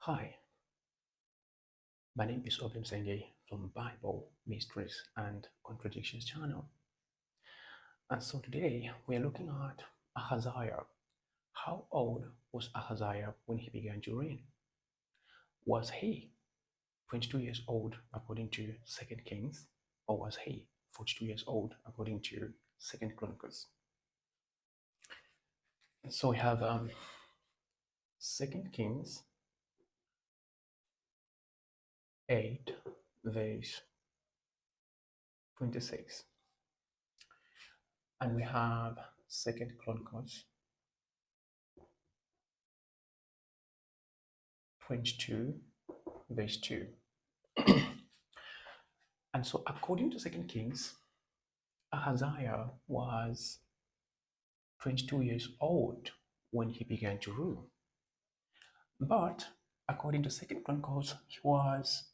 Hi, my name is Obim Senge from Bible Mysteries and Contradictions channel. And so today we are looking at Ahaziah. How old was Ahaziah when he began to reign? Was he 22 years old according to 2nd Kings, or was he 42 years old according to 2nd Chronicles? So we have 2nd Kings 8 verse 26, and we have 2nd Chronicles 22 verse 2. And so according to 2nd Kings, Ahaziah was 22 years old when he began to rule. But according to 2nd Chronicles, he was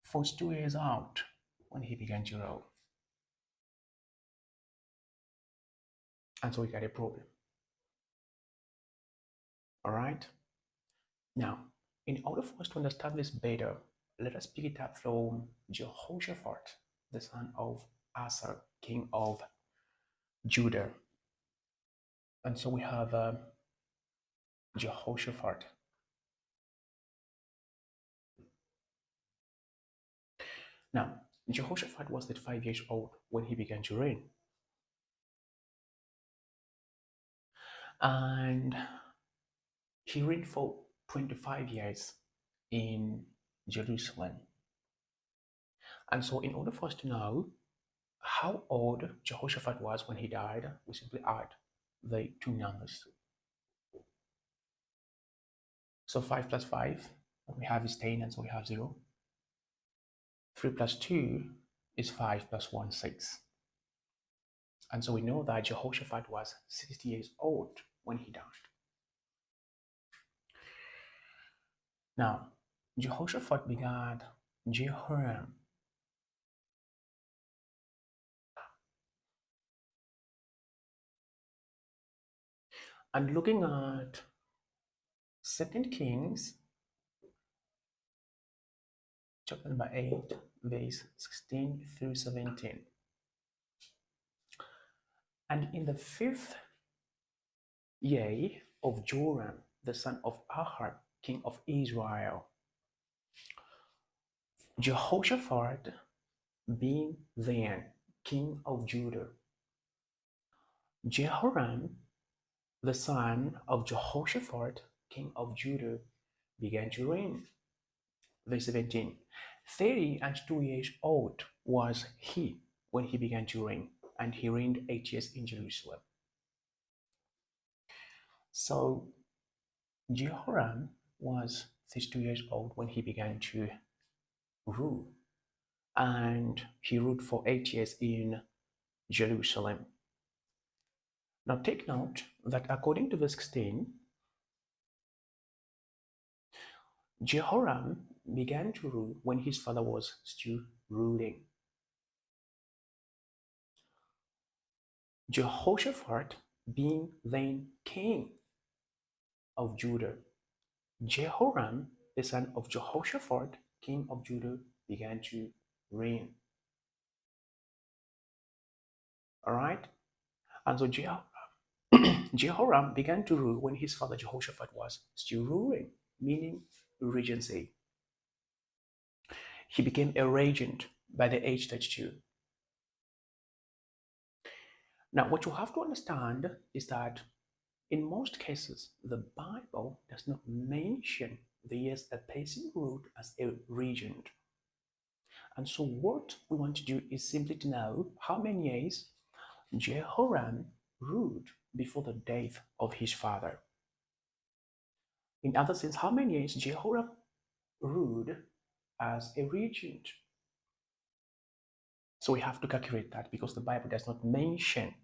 42 years out when he began to rule. And so we got a problem. All right? Now, in order for us to understand this better, let us pick it up from Jehoshaphat, the son of Asa, king of Judah. And so we have Jehoshaphat. Now, Jehoshaphat was 35 years old when he began to reign. And he reigned for 25 years in Jerusalem. And so, in order for us to know how old Jehoshaphat was when he died, we simply add the two numbers. So 5 plus 5, what we have is 10, and so we have 0. 3 plus 2 is 5 plus 1, 6. And so we know that Jehoshaphat was 60 years old when he died. Now, Jehoshaphat begat Jehoram. And looking at 2nd Kings, chapter number 8, verse 16 through 17. And in the 5th year of Joram, the son of Ahab, king of Israel, Jehoshaphat being then king of Judah, Jehoram, the son of Jehoshaphat, king of Judah, began to reign. Verse 17. 32 years old was he when he began to reign, and he reigned 8 years in Jerusalem. So Jehoram was 32 years old when he began to rule, and he ruled for 8 years in Jerusalem. Now take note that according to verse 16, Jehoram began to rule when his father was still ruling. Jehoshaphat being then king of Judah, Jehoram, the son of Jehoshaphat, king of Judah, began to reign. All right? And so Jehoram began to rule when his father Jehoshaphat was still ruling, meaning regency. He became a regent by the age 32. Now, what you have to understand is that in most cases, the Bible does not mention the years a person ruled as a regent. And so what we want to do is simply to know how many years Jehoram ruled before the death of his father. In other sense, how many years Jehoram ruled as a regent. So we have to calculate that because the Bible does not mention.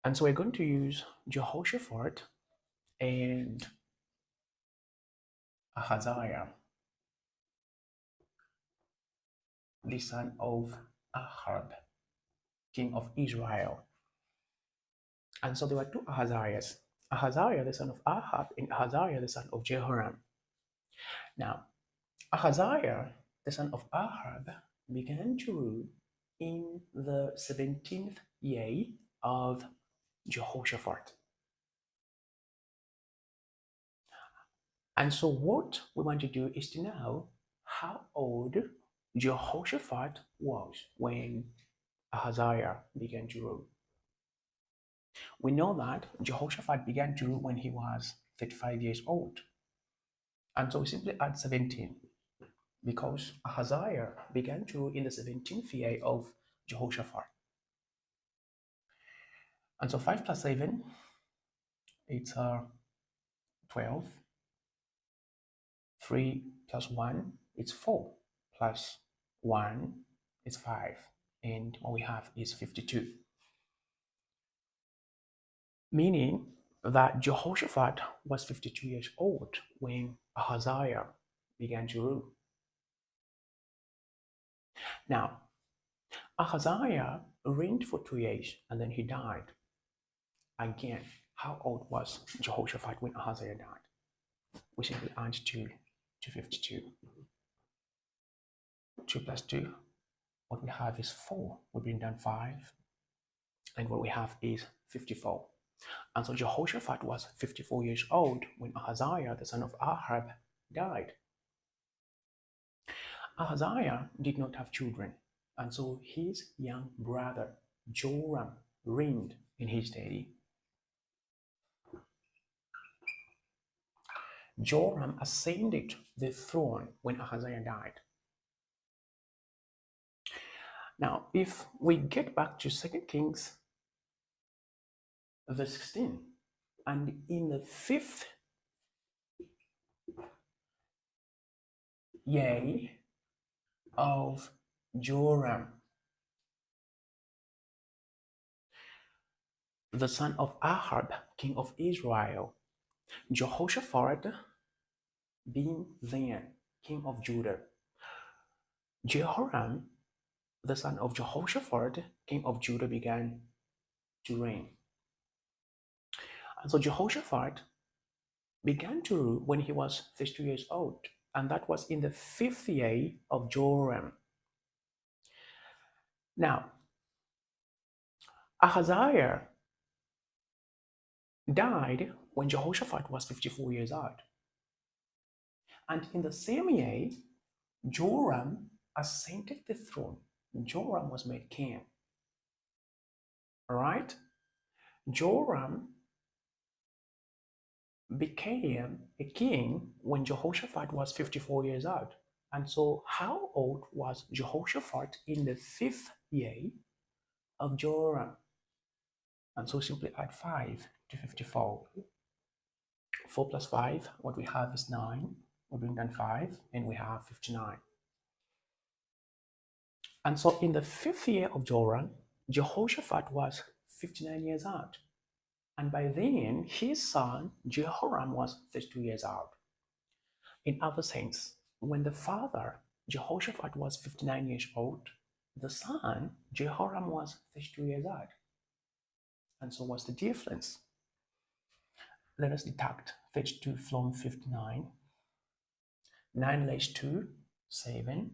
And so we're going to use Jehoshaphat and Ahaziah, the son of Ahab, king of Israel. And so there were two Ahaziahs. Ahaziah, the son of Ahab, and Ahaziah, the son of Jehoram. Now, Ahaziah, the son of Ahab, began to rule in the 17th year of Jehoshaphat. And so, what we want to do is to know how old Jehoshaphat was when Ahaziah began to rule. We know that Jehoshaphat began to rule when he was 35 years old. And so we simply add 17 because Ahaziah began to rule in the 17th year of Jehoshaphat. And so 5 plus 7, it's 12. 3 plus 1, it's 4. Plus 1, it's 5. And what we have is 52. Meaning that Jehoshaphat was 52 years old when Ahaziah began to rule. Now, Ahaziah reigned for 2 years and then he died. Again, how old was Jehoshaphat when Ahaziah died? We simply add 2 to 52. 2 plus 2, what we have is 4. We bring down 5. And what we have is 54. And so Jehoshaphat was 54 years old when Ahaziah, the son of Ahab, died. Ahaziah did not have children, and so his young brother Joram reigned in his stead. Joram ascended the throne when Ahaziah died. Now, if we get back to 2 Kings verse 16, and in the 5th year of Joram, the son of Ahab, king of Israel, Jehoshaphat being then king of Judah, Jehoram, the son of Jehoshaphat, king of Judah, began to reign. And so Jehoshaphat began to rule when he was 32 years old, and that was in the 5th year of Joram. Now, Ahaziah died when Jehoshaphat was 54 years old. And in the same year, Joram ascended the throne. Joram was made king. All right? Joram became a king when Jehoshaphat was 54 years old. And so, how old was Jehoshaphat in the 5th year of Joram? And so, simply add 5 to 54. 4 plus 5, what we have is 9. We bring down 5, and we have 59. And so, in the 5th year of Joram, Jehoshaphat was 59 years old. And by then, his son Jehoram was 32 years old. In other sense, when the father Jehoshaphat was 59 years old, the son Jehoram was 32 years old. And so, what's the difference? Let us deduct 32 from 59. 9 less 2, 7.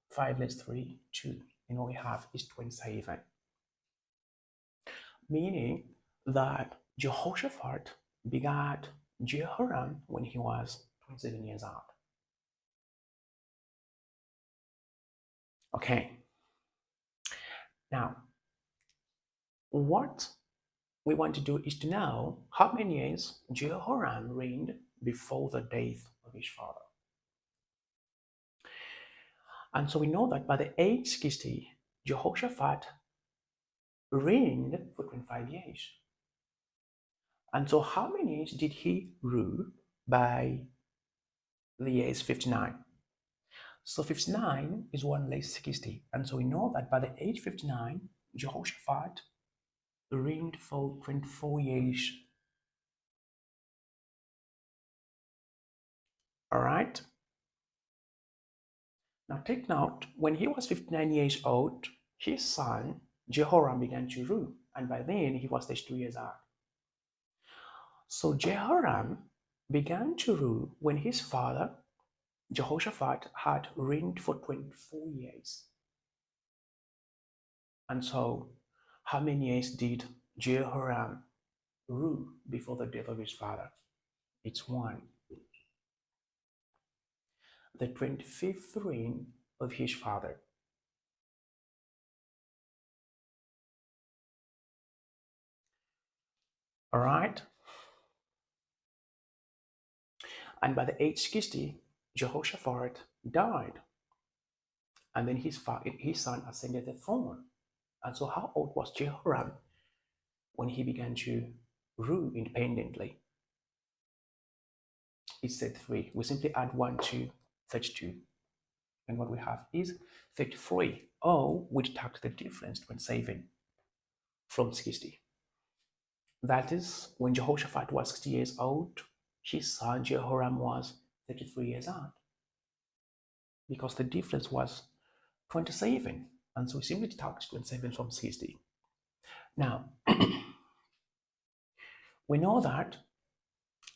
5 less 3, 2. And what we have is 27. Meaning that Jehoshaphat begat Jehoram when he was 27 years old. Okay. Now, what we want to do is to know how many years Jehoram reigned before the death of his father. And so we know that by the age 60, Jehoshaphat reigned for 25 years. And so how many years did he rule by the age 59? So 59 is 1 less 60. And so we know that by the age 59, Jehoshaphat reigned for 24 years. All right? Now take note, when he was 59 years old, his son Jehoram began to rule. And by then, he was 32 years old. So Jehoram began to rule when his father Jehoshaphat had reigned for 24 years. And so, how many years did Jehoram rule before the death of his father? It's one. The 25th reign of his father. All right? And by the age 60, Jehoshaphat died. And then his son ascended the throne. And so, how old was Jehoram when he began to rule independently? It said 3. We simply add 1 to 32. And what we have is 33. Or we deduct the difference 27 from 60. That is when Jehoshaphat was 60 years old, his son Jehoram was 33 years old. Because the difference was 27. And so we simply deduct 27 from 60. Now, we know that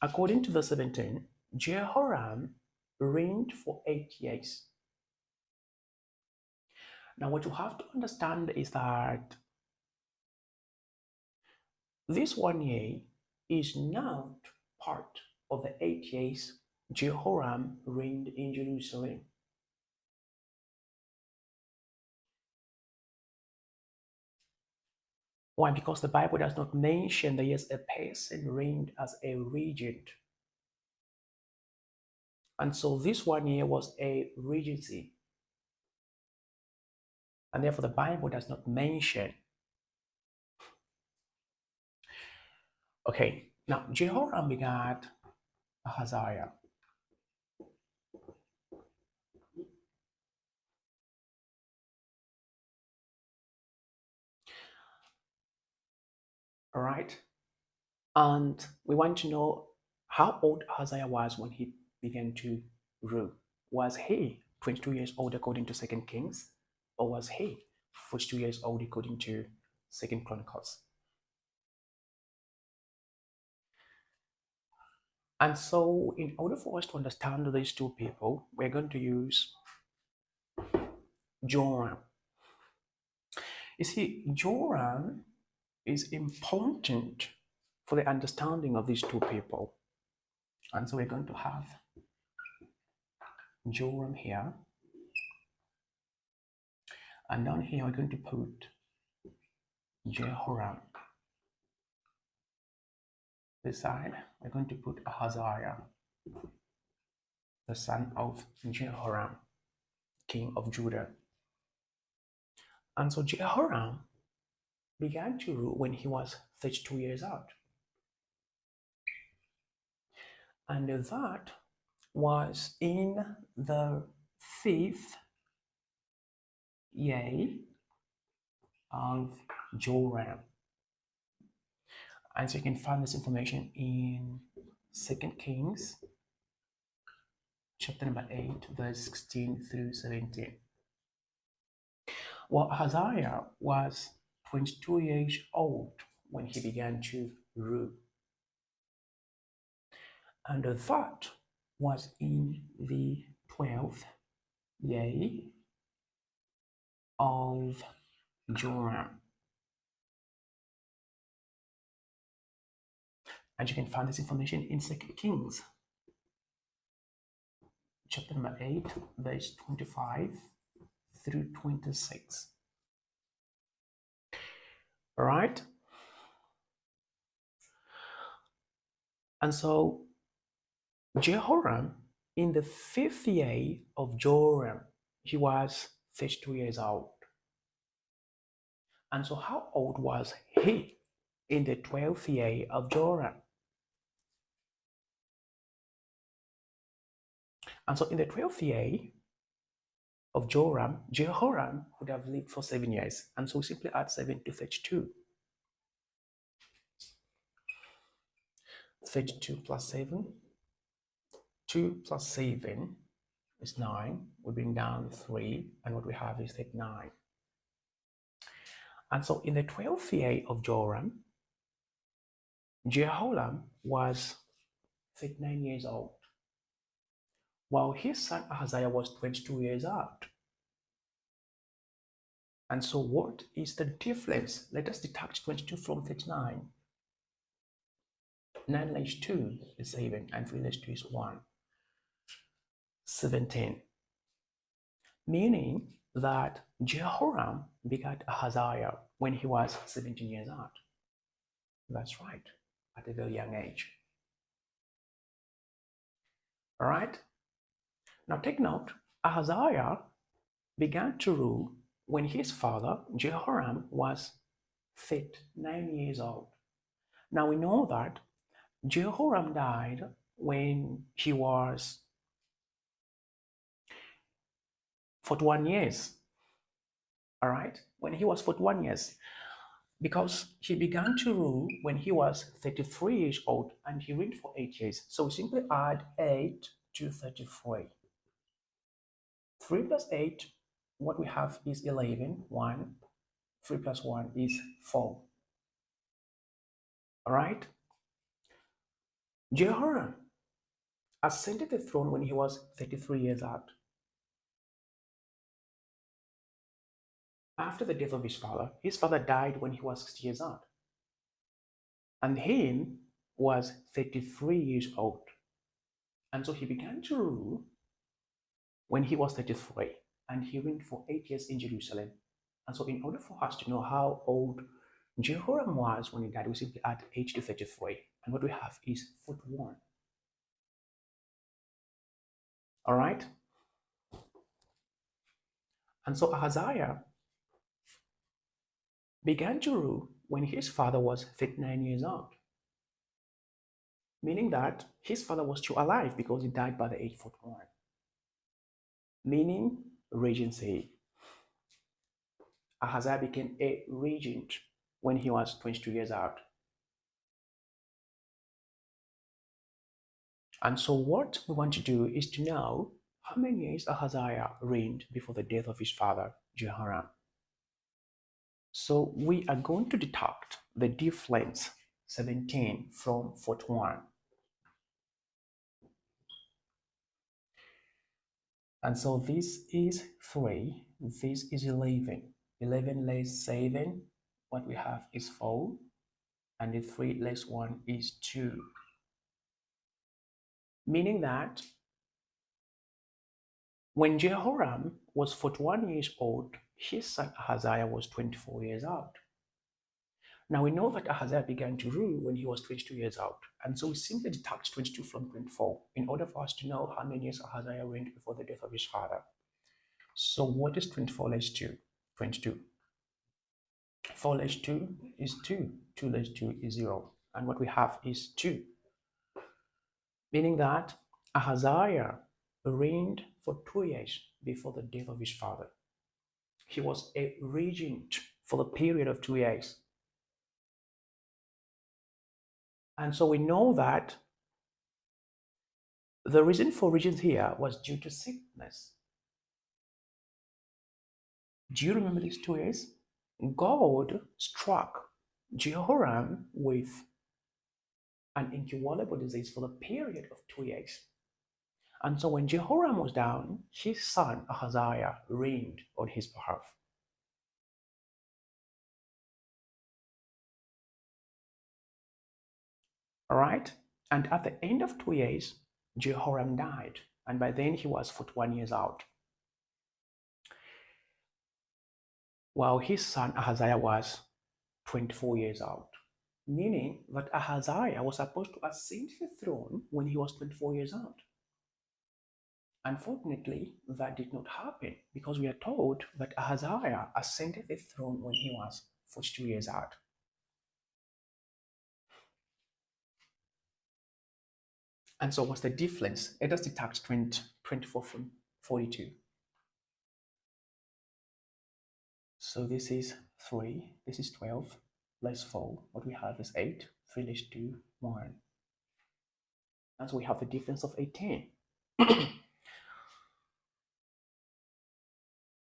according to verse 17, Jehoram reigned for 8 years. Now, what you have to understand is that this 1 year is not part of the 8 years Jehoram reigned in Jerusalem. Why? Because the Bible does not mention that yes, a person reigned as a regent. And so this 1 year was a regency. And therefore the Bible does not mention. Okay, now Jehoram begat Ahaziah. All right. And we want to know how old Ahaziah was when he began to rule. Was he 22 years old according to Second Kings? Or was he 42 years old according to Second Chronicles? And so in order for us to understand these two people, we're going to use Joram. You see, Joram is important for the understanding of these two people. And so we're going to have Joram here. And down here, we're going to put Jehoram. This side, we're going to put Ahaziah, the son of Jehoram, king of Judah. And so Jehoram began to rule when he was 32 years old. And that was in the 5th year of Joram. And so you can find this information in 2 Kings chapter number 8, verse 16 through 17. Well, Ahaziah was 22 years old when he began to rule. And that was in the 12th year of Joram. And you can find this information in 2 Kings chapter number 8, verse 25 through 26. All right? And so Jehoram, in the 5th year of Joram, he was 32 years old. And so how old was he in the 12th year of Joram? And so in the 12th year of Joram, Jehoram would have lived for 7 years. And so we simply add 7 to 32. 32 plus 7. 2 plus 7 is 9. We bring down 3. And what we have is 9. And so in the 12th year of Joram, Jehoram was 39 years old, while his son Ahaziah was 22 years old. And so, what is the difference? Let us deduct 22 from 39. 9 less 2 is 7, and 3 less 2 is 1. 17. Meaning that Jehoram begat Ahaziah when he was 17 years old. That's right, at a very young age. All right? Now take note, Ahaziah began to rule when his father, Jehoram, was 39 years old. Now we know that Jehoram died when he was 41 years. All right? When he was 41 years. Because he began to rule when he was 33 years old and he reigned for 8 years. So we simply add 8 to 33. 3 plus 8, what we have is 11. 1. 3 plus 1 is 4. All right? Jehoram ascended the throne when he was 33 years old. After the death of his father died when he was 60 years old. And him was 33 years old. And so he began to rule when he was 33, and he reigned for 8 years in Jerusalem. And so in order for us to know how old Jehoram was when he died, we simply add 8 to 33. And what we have is 41. All right? And so Ahaziah began to rule when his father was 39 years old, meaning that his father was still alive because he died by the age 41, meaning regency. Ahaziah became a regent when he was 22 years old. And so what we want to do is to know how many years Ahaziah reigned before the death of his father, Jehoram. So we are going to deduct the difference 17 from 41. And so this is 3, this is 11. 11 less 7, what we have is 4, and the 3 less 1 is 2. Meaning that when Jehoram was 41 years old, his son Ahaziah was 24 years old. Now we know that Ahaziah began to rule when he was 22 years old, and so we simply deduct 22 from 24 in order for us to know how many years Ahaziah reigned before the death of his father. So what is 24 less 2? 22. 4 less 2 is 2. 2 less 2 is 0. And what we have is 2. Meaning that Ahaziah reigned for 2 years before the death of his father. He was a regent for the period of 2 years. And so we know that the reason for regents here was due to sickness. Do you remember these 2 years? God struck Jehoram with an incurable disease for the period of 2 years. And so when Jehoram was down, his son Ahaziah reigned on his behalf. All right? And at the end of 2 years, Jehoram died. And by then he was 41 years old, while his son Ahaziah was 24 years old. Meaning that Ahaziah was supposed to ascend the throne when he was 24 years old. Unfortunately, that did not happen because we are told that Ahaziah ascended the throne when he was 42 years old. And so what's the difference? Let us deduct 24 from 42. So this is 3, this is 12, less 4. What we have is 8, 3 less 2, 1. And so we have the difference of 18.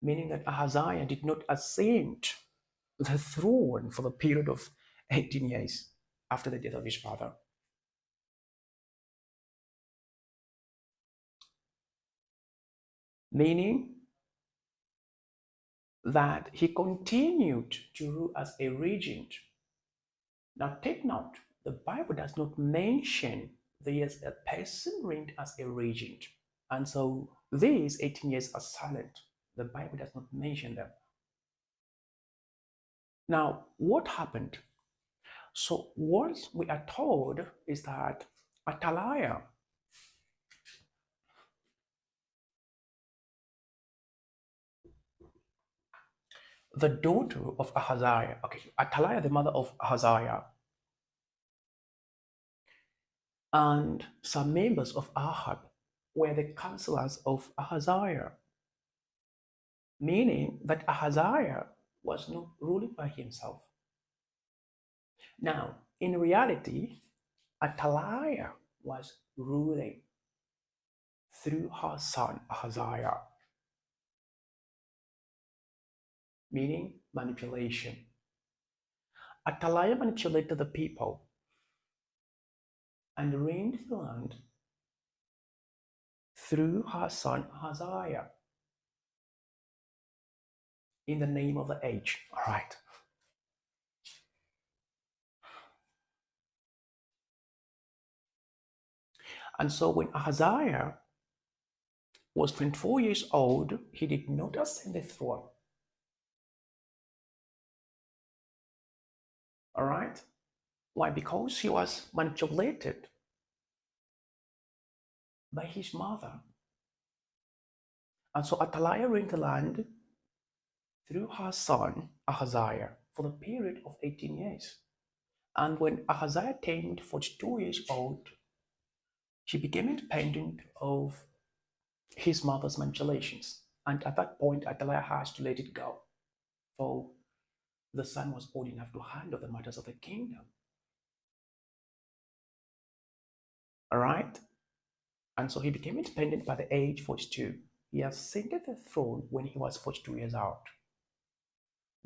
Meaning that Ahaziah did not ascend the throne for the period of 18 years. after the death of his father. Meaning that he continued to rule as a regent. Now take note, the Bible does not mention the years a person reigned as a regent. And so these 18 years are silent. The Bible does not mention them. Now, what happened? So what we are told is that Athaliah, the daughter of Ahaziah, okay, Athaliah, the mother of Ahaziah, and some members of Ahab were the counselors of Ahaziah, meaning that Ahaziah was not ruling by himself. Now, in reality, Athaliah was ruling through her son Ahaziah, meaning manipulation. Athaliah manipulated the people and reigned the land through her son Ahaziah in the name of the age. All right. And so when Ahaziah was 24 years old, he did not ascend the throne. All right. Why? Because he was manipulated by his mother. And so Athaliah reigned the land through her son Ahaziah for the period of 18 years. And when Ahaziah attained 42 years old, she became independent of his mother's manipulations. And at that point, Athaliah has to let it go, for the son was old enough to handle the matters of the kingdom. All right? And so he became independent by the age 42. He ascended the throne when he was 42 years old,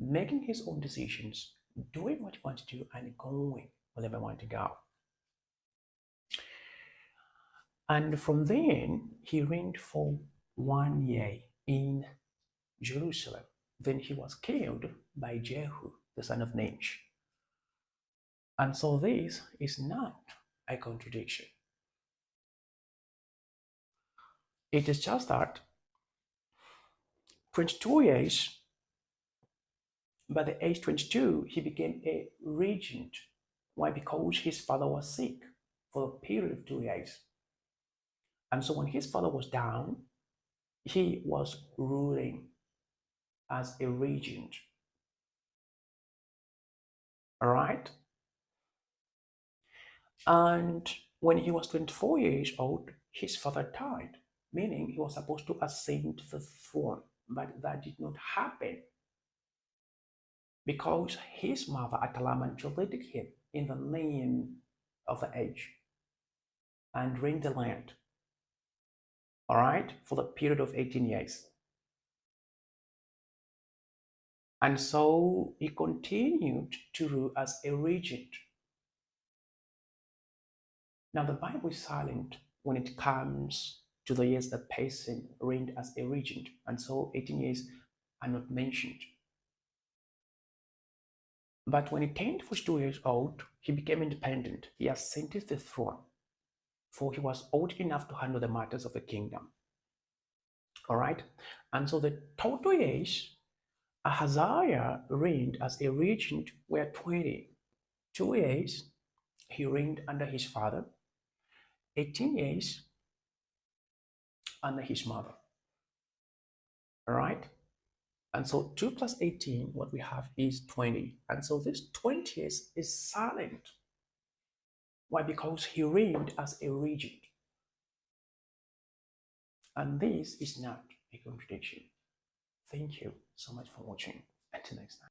making his own decisions, doing what he wanted to do, and going wherever he wanted to go. And from then, he reigned for 1 year in Jerusalem. Then he was killed by Jehu, the son of Nimshi. And so this is not a contradiction. It is just that 22 years, by the age 22, he became a regent. Why? Because his father was sick for a period of 2 years. And so when his father was down, he was ruling as a regent. All right? And when he was 24 years old, his father died, meaning he was supposed to ascend the throne, but that did not happen because his mother Athaliah manipulated him in the name of the age and reigned the land, all right, for the period of 18 years. And so he continued to rule as a regent. Now, the Bible is silent when it comes to the years that person reigned as a regent, and so 18 years are not mentioned. But when he turned 42 years old, he became independent. He ascended the throne, for he was old enough to handle the matters of the kingdom. All right? And so the total years Ahaziah reigned as a regent were 20. 2 years he reigned under his father, 18 years under his mother. All right? And so 2 plus 18, what we have is 20. And so this 20 years is silent. Why? Because he reigned as a regent. And this is not a contradiction. Thank you so much for watching. Until next time.